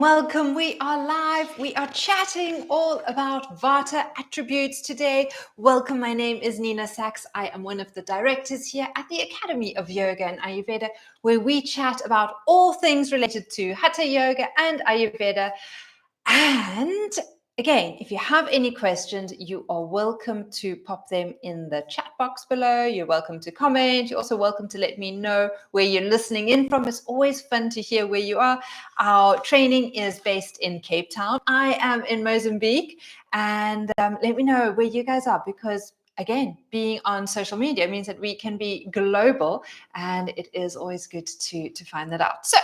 Welcome. We are live. We are chatting all about Vata attributes today. Welcome. My name is Nina Sachs. I am one of the directors here at the Academy of Yoga and Ayurveda, where we chat about all things related to Hatha Yoga and Ayurveda. And again, if you have any questions, you are welcome to pop them in the chat box below. You're welcome to comment. You're also welcome to let me know where you're listening in from. It's always fun to hear where you are. Our training is based in Cape Town. I am in Mozambique, and let me know where you guys are, because again, being on social media means that we can be global, and it is always good to find that out. So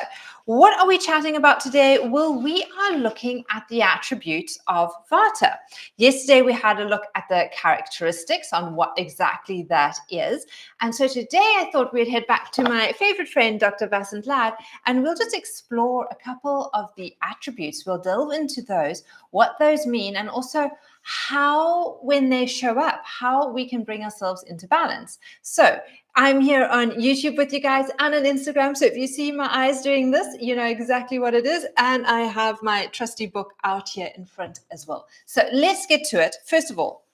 what are we chatting about today? Well, we are looking at the attributes of Vata. Yesterday, we had a look at the characteristics on what exactly that is. And so today, I thought we'd head back to my favorite friend, Dr. Vasant Lad, and we'll just explore a couple of the attributes. We'll delve into those, what those mean, and also how, when they show up, how we can bring ourselves into balance. So I'm here on YouTube with you guys and on Instagram. So if you see my eyes doing this, you know exactly what it is. And I have my trusty book out here in front as well. So let's get to it. First of all,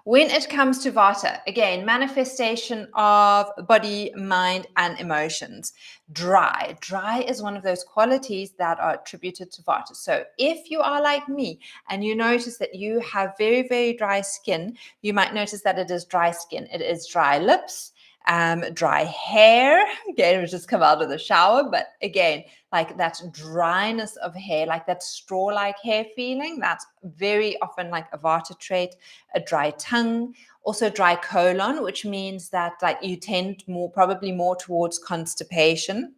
when it comes to Vata, again, manifestation of body, mind, and emotions. Dry. Dry is one of those qualities that are attributed to Vata. So if you are like me and you notice that you have very, very dry skin, you might notice that it is dry skin. It is dry lips, dry hair. Again, it just come out of the shower, but again, like that dryness of hair, like that straw-like hair feeling, that's very often like a Vata trait. A dry tongue, also dry colon, which means that like you tend probably more towards constipation,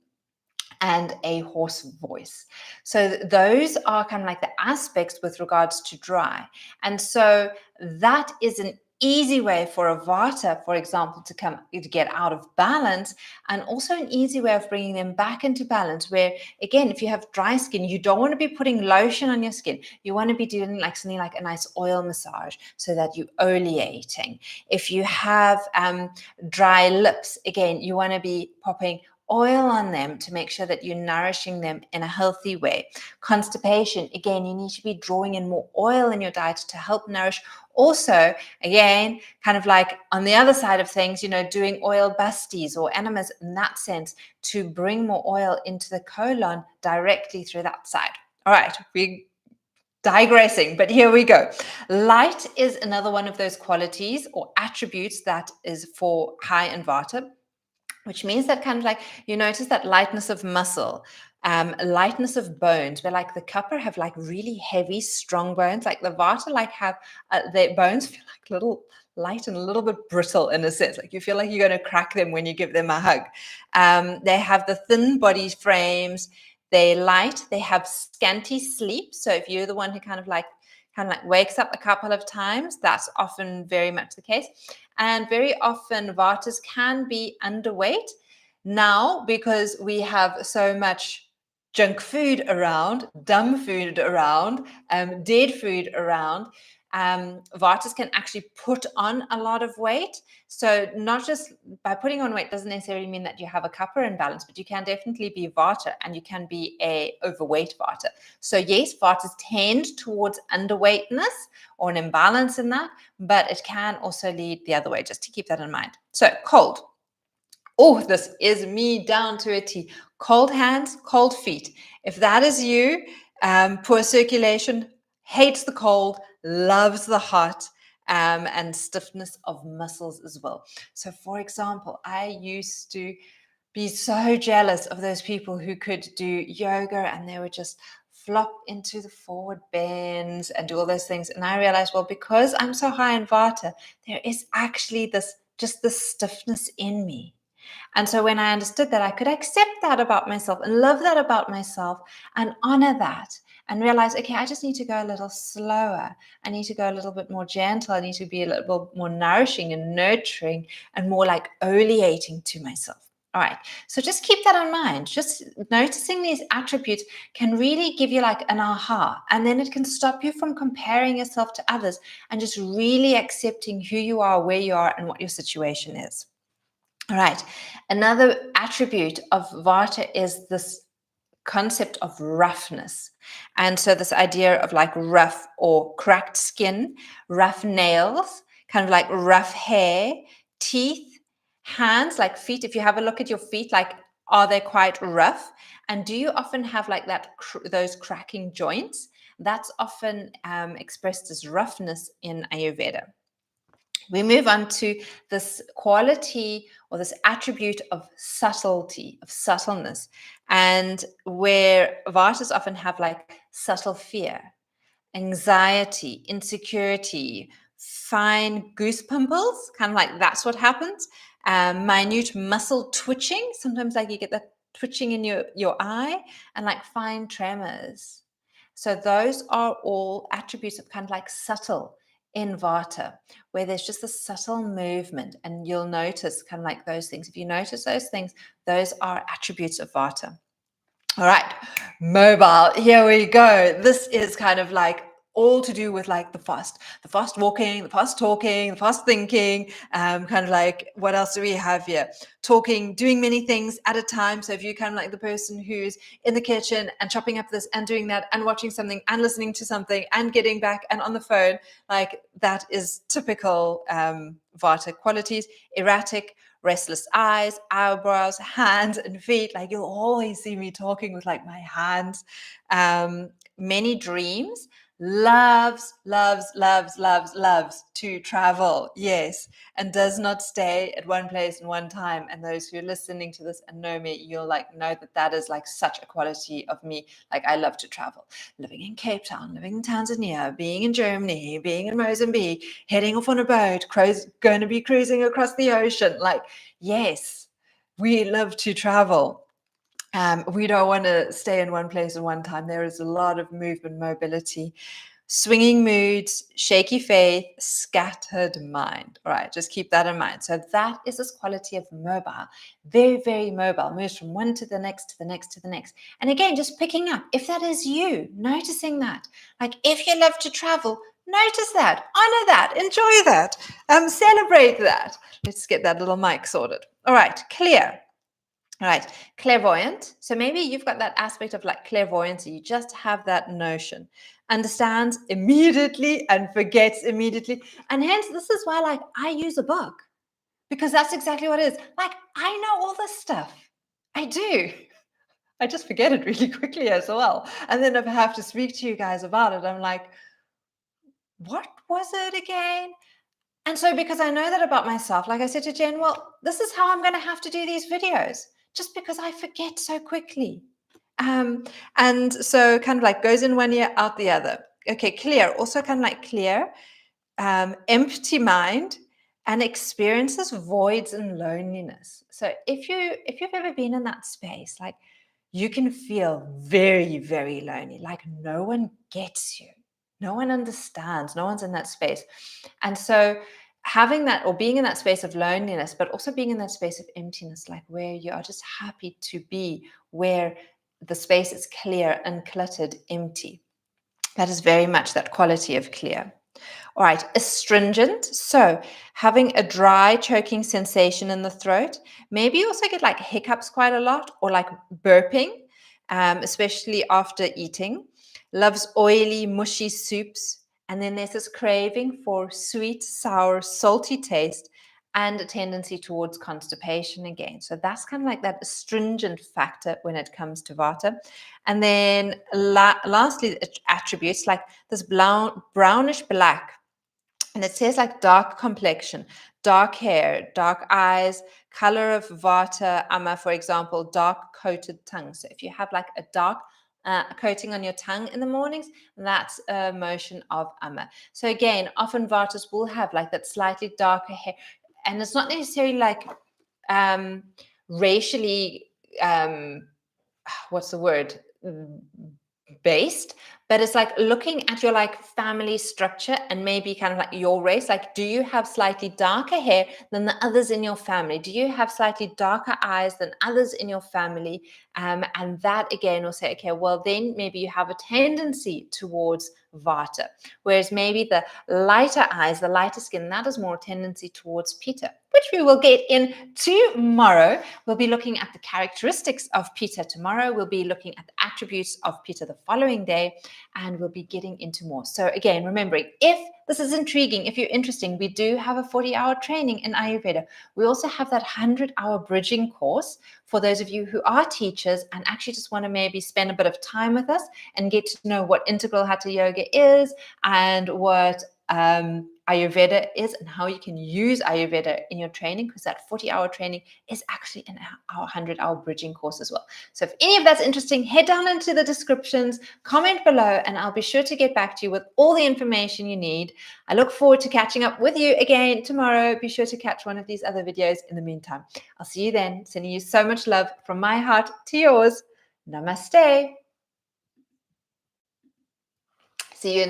and a hoarse voice. So those are kind of like the aspects with regards to dry. And so that is an easy way for a Vata, for example, to get out of balance, and also an easy way of bringing them back into balance, where again, if you have dry skin, you don't want to be putting lotion on your skin. You want to be doing like something like a nice oil massage so that you're oleating. If you have dry lips, again, you want to be popping oil on them to make sure that you're nourishing them in a healthy way. Constipation, again, you need to be drawing in more oil in your diet to help nourish. Also, again, kind of like on the other side of things, you know, doing oil busties or enemas in that sense to bring more oil into the colon directly through that side. All right, we're digressing, but here we go. Light is another one of those qualities or attributes that is for high in Vata, which means that kind of like you notice that lightness of muscle, lightness of bones, where like the Kapha have like really heavy, strong bones. Like the Vata like have their bones feel like little light and a little bit brittle in a sense. Like you feel like you're going to crack them when you give them a hug. They have the thin body frames. They're light. They have scanty sleep. So if you're the one who kind of like wakes up a couple of times, that's often very much the case. And very often Vatas can be underweight. Now, because we have so much junk food around, dumb food around, dead food around, Vatas can actually put on a lot of weight. So not just by putting on weight doesn't necessarily mean that you have a Kapha imbalance, but you can definitely be Vata and you can be a overweight Vata. So yes, Vatas tend towards underweightness or an imbalance in that, but it can also lead the other way, just to keep that in mind. So cold. Oh, this is me down to a T. Cold hands, cold feet. If that is you, poor circulation, hates the cold, loves the hot, and stiffness of muscles as well. So for example, I used to be so jealous of those people who could do yoga and they would just flop into the forward bends and do all those things. And I realized, well, because I'm so high in Vata, there is actually this stiffness in me. And so when I understood that, I could accept that about myself and love that about myself and honor that and realize, okay, I just need to go a little slower. I need to go a little bit more gentle. I need to be a little bit more nourishing and nurturing and more like oleating to myself. All right, so just keep that in mind. Just noticing these attributes can really give you like an aha, and then it can stop you from comparing yourself to others and just really accepting who you are, where you are, and what your situation is. All right, another attribute of Vata is this concept of roughness. And so this idea of like rough or cracked skin, rough nails, kind of like rough hair, teeth, hands, like feet. If you have a look at your feet, like, are they quite rough? And do you often have like that, those cracking joints? That's often expressed as roughness in Ayurveda. We move on to this quality or this attribute of subtlety, of subtleness, and where Vatas often have like subtle fear, anxiety, insecurity, fine goose pimples, kind of like that's what happens. Minute muscle twitching, sometimes like you get that twitching in your eye, and like fine tremors. So those are all attributes of kind of like subtle in Vata, where there's just a subtle movement, and you'll notice kind of like those things. If you notice those things, those are attributes of Vata. All right, mobile, here we go. This is kind of like all to do with like the fast walking, the fast talking, the fast thinking, kind of like, what else do we have here? Talking, doing many things at a time. So if you're kind of like the person who's in the kitchen and chopping up this and doing that and watching something and listening to something and getting back and on the phone, like that is typical Vata qualities. Erratic, restless eyes, eyebrows, hands, and feet. Like you'll always see me talking with like my hands. Many dreams. Loves to travel. Yes. And does not stay at one place in one time. And those who are listening to this and know me, you'll like know that that is like such a quality of me. Like I love to travel. Living in Cape Town, living in Tanzania, being in Germany, being in Mozambique, heading off on a boat, going to be cruising across the ocean. Like, yes, we love to travel. We don't want to stay in one place at one time. There is a lot of movement, mobility, swinging moods, shaky faith, scattered mind. All right, just keep that in mind. So that is this quality of mobile, very, very mobile, moves from one to the next, to the next, to the next. And again, just picking up, if that is you, noticing that. Like if you love to travel, notice that, honor that, enjoy that, celebrate that. Let's get that little mic sorted. All right, clear. All right, clairvoyant. So maybe you've got that aspect of like clairvoyancy. You just have that notion, understands immediately and forgets immediately. And hence, this is why like I use a book, because that's exactly what it is. Like I know all this stuff. I do. I just forget it really quickly as well. And then if I have to speak to you guys about it, I'm like, what was it again? And so because I know that about myself, like I said to Jen, well, this is how I'm going to have to do these videos, just because I forget so quickly. And so kind of like goes in one ear, out the other. Okay, clear. Also kind of like clear, empty mind, and experiences voids and loneliness. So if you've ever been in that space, like you can feel very, very lonely, like no one gets you. No one understands. No one's in that space. And so having that or being in that space of loneliness, but also being in that space of emptiness, like where you are just happy to be, where the space is clear, uncluttered, empty. That is very much that quality of clear. All right, astringent. So having a dry, choking sensation in the throat. Maybe you also get like hiccups quite a lot, or like burping, especially after eating. Loves oily, mushy soups. And then there's this craving for sweet, sour, salty taste, and a tendency towards constipation again. So that's kind of like that astringent factor when it comes to Vata. And then lastly, attributes like this brownish black. And it says like dark complexion, dark hair, dark eyes, color of Vata, Ama, for example, dark coated tongue. So if you have like a dark coating on your tongue in the mornings, that's a motion of Ama. So again, often Vatas will have like that slightly darker hair. And it's not necessarily like racially, what's the word? Based, but it's like looking at your like family structure and maybe kind of like your race. Like, do you have slightly darker hair than the others in your family? Do you have slightly darker eyes than others in your family? And that again will say, okay, well, then maybe you have a tendency towards Vata, whereas maybe the lighter eyes, the lighter skin, that is more tendency towards Pitta, which we will get in tomorrow. We'll be looking at the characteristics of Pitta tomorrow. We'll be looking at the attributes of Pitta the following day, and we'll be getting into more. So again, remembering, if this is intriguing, if you're interested, we do have a 40-hour training in Ayurveda. We also have that 100-hour bridging course for those of you who are teachers and actually just want to maybe spend a bit of time with us and get to know what integral Hatha Yoga is and what Ayurveda is and how you can use Ayurveda in your training, because that 40-hour training is actually in our 100-hour bridging course as well. So if any of that's interesting, head down into the descriptions, comment below, and I'll be sure to get back to you with all the information you need. I look forward to catching up with you again tomorrow. Be sure to catch one of these other videos in the meantime. I'll see you then. Sending you so much love from my heart to yours. Namaste. See you in